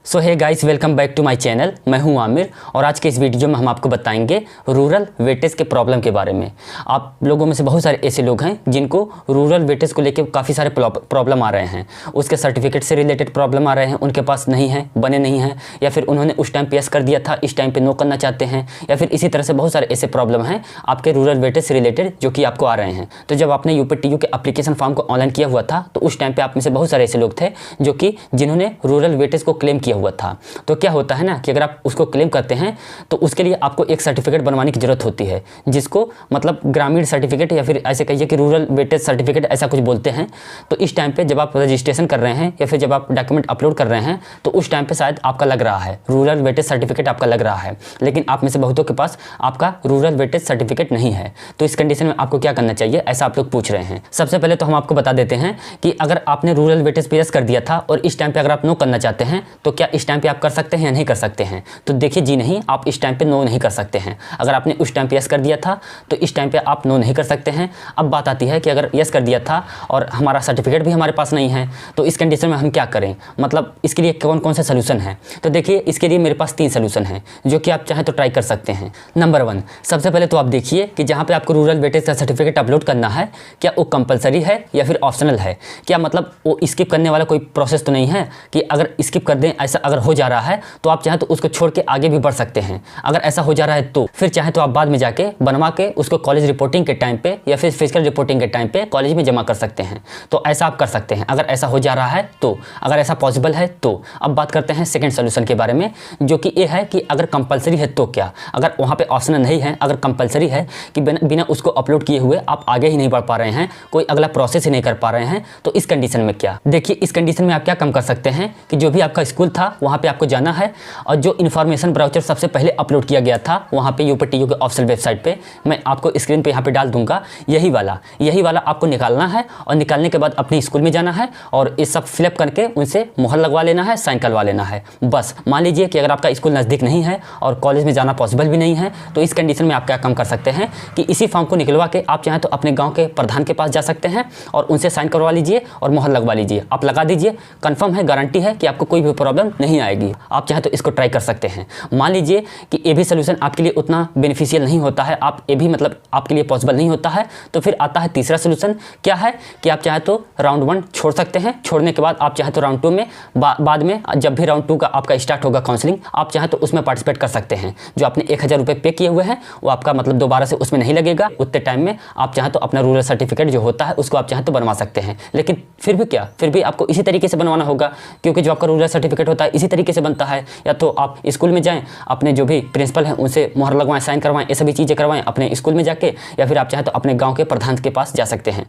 So hey guys, welcome back to my channel. मैं हूं आमिर और आज के इस वीडियो में हम आपको बताएंगे रूरल वेटेज के प्रॉब्लम के बारे में। आप लोगों में से बहुत सारे ऐसे लोग हैं जिनको रूरल वेटेज को लेकर काफ़ी सारे प्रॉब्लम आ रहे हैं। उसके सर्टिफिकेट से रिलेटेड प्रॉब्लम आ रहे हैं, उनके पास नहीं है, बने नहीं हैं, या फिर उन्होंने उस टाइम पे यस कर दिया था, इस टाइम पर नो करना चाहते हैं, या फिर इसी तरह से बहुत सारे ऐसे प्रॉब्लम हैं आपके रूरल वेटेज से रिलेटेड जो कि आपको आ रहे हैं। तो जब आपने यूपीटीयू के एप्लीकेशन फॉर्म को ऑनलाइन किया हुआ था तो उस टाइम पर आप में से बहुत सारे ऐसे लोग थे जो कि जिन्होंने रूरल वेटेज को क्लेम किया हुआ था। तो क्या होता है ना कि अगर आप उसको क्लेम करते हैं तो उसके लिए आपको एक सर्टिफिकेट बनवाने की जरूरत होती है, जिसको मतलब ग्रामीण सर्टिफिकेट या फिर ऐसे कहिए कि रूरल वेटेज सर्टिफिकेट ऐसा कुछ बोलते हैं। तो इस टाइम पे जब आप रजिस्ट्रेशन कर रहे हैं या फिर जब आप डॉक्यूमेंट अपलोड कर रहे हैं तो उस टाइम पे शायद आपका लग रहा है रूरल वेटेज सर्टिफिकेट आपका लग रहा है, लेकिन आप में से बहुतों के पास आपका रूरल वेटेज सर्टिफिकेट नहीं है। तो इस कंडीशन में आपको क्या करना चाहिए, ऐसा आप लोग पूछ रहे हैं। सबसे पहले तो हम आपको बता देते हैं कि अगर आपने रूरल वेटेज पे यस कर दिया था और इस टाइम पे अगर आप नो करना चाहते हैं तो क्या इस टाइम पे आप कर सकते हैं या नहीं कर सकते हैं। तो देखिए जी नहीं, आप इस टाइम पे नो नहीं कर सकते हैं। अगर आपने उस टाइम पे यस कर दिया था तो इस टाइम पे आप नो नहीं कर सकते हैं। अब बात आती है कि अगर यस कर दिया था और हमारा सर्टिफिकेट भी हमारे पास नहीं है तो इस कंडीशन में हम क्या करें, मतलब इसके लिए कौन कौन से सोल्यूशन है। तो देखिए इसके लिए मेरे पास 3 सोल्यूशन हैं जो कि आप चाहें तो ट्राई कर सकते हैं। नंबर 1, सबसे पहले तो आप देखिए कि जहाँ पे आपको रूरल वेटेज का सर्टिफिकेट अपलोड करना है क्या वो कंपलसरी है या फिर ऑप्शनल है। क्या मतलब वो स्किप करने वाला कोई प्रोसेस तो नहीं है कि अगर स्किप कर दें, ऐसा अगर हो जा रहा है तो आप चाहें तो उसको छोड़ के आगे भी बढ़ सकते हैं। अगर ऐसा हो जा रहा है तो फिर चाहे तो आप बाद में जाके बनवा के उसको कॉलेज रिपोर्टिंग के टाइम पे या फिर फिजिकल रिपोर्टिंग के टाइम पे कॉलेज में जमा कर सकते हैं। तो ऐसा आप कर सकते हैं अगर ऐसा हो जा रहा है तो, अगर ऐसा पॉसिबल है तो। अब बात करते हैं सेकंड सोल्यूशन के बारे में, जो कि ये है कि अगर कंपलसरी है तो क्या। अगर वहाँ पे ऑप्शनल नहीं है, अगर कंपलसरी है कि बिना उसको अपलोड किए हुए आप आगे ही नहीं बढ़ पा रहे हैं, कोई अगला प्रोसेस ही नहीं कर पा रहे हैं, तो इस कंडीशन में क्या। देखिए इस कंडीशन में आप क्या कम कर सकते हैं कि जो भी आपका स्कूल था वहाँ पे आपको जाना है और जो इन्फॉर्मेशन ब्राउचर सबसे पहले अपलोड किया गया था वहाँ पे यूपीटीयू के ऑफिशियल वेबसाइट पे, मैं आपको स्क्रीन पे यहाँ पे डाल दूंगा, यही वाला आपको निकालना है और निकालने के बाद अपने स्कूल में जाना है और ये सब फिलअप करके उनसे मुहर लगवा लेना है, साइन करवा लेना है बस। मान लीजिए कि अगर आपका स्कूल नज़दीक नहीं है और कॉलेज में जाना पॉसिबल भी नहीं है तो इस कंडीशन में आप क्या काम कर सकते हैं कि इसी फॉर्म को निकलवा के आप चाहें तो अपने गाँव के प्रधान के पास जा सकते हैं और उनसे साइन करवा लीजिए और मुहर लगवा लीजिए। आप लगा दीजिए, कन्फर्म है, गारंटी है कि आपको कोई भी प्रॉब्लम नहीं आएगी। आप चाहें तो इसको ट्राई कर सकते हैं। मान लीजिए कि ये भी सोल्यूशन आपके लिए उतना बेनिफिशियल नहीं होता है, आप ये भी मतलब आपके लिए पॉसिबल नहीं होता है, तो फिर आता है तीसरा सोल्यूशन। क्या है कि आप चाहे तो राउंड 1 छोड़ सकते हैं। छोड़ने के बाद आप चाहे तो राउंड 2 में बाद में जब भी राउंड 2 का आपका स्टार्ट होगा काउंसलिंग, आप चाहे तो उसमें पार्टिसिपेट कर सकते हैं। जो आपने 1000 रुपये पे किए हुए हैं वो आपका मतलब दोबारा से उसमें नहीं लगेगा। उतने टाइम में आप चाहे तो अपना रूरल सर्टिफिकेट जो होता है उसको आप चाहे तो बनवा सकते हैं। लेकिन फिर भी क्या, फिर भी आपको इसी तरीके से बनवाना होगा, क्योंकि जो आपका रूरल सर्टिफिकेट होता है इसी तरीके से बनता है। या तो आप स्कूल में जाएँ, अपने जो भी प्रिंसिपल हैं उनसे मुहर लगवाएं, साइन करवाएं, ये सभी चीज़ें करवाएं अपने स्कूल में जाके, या फिर आप चाहें तो अपने गांव के प्रधान के पास जा सकते हैं।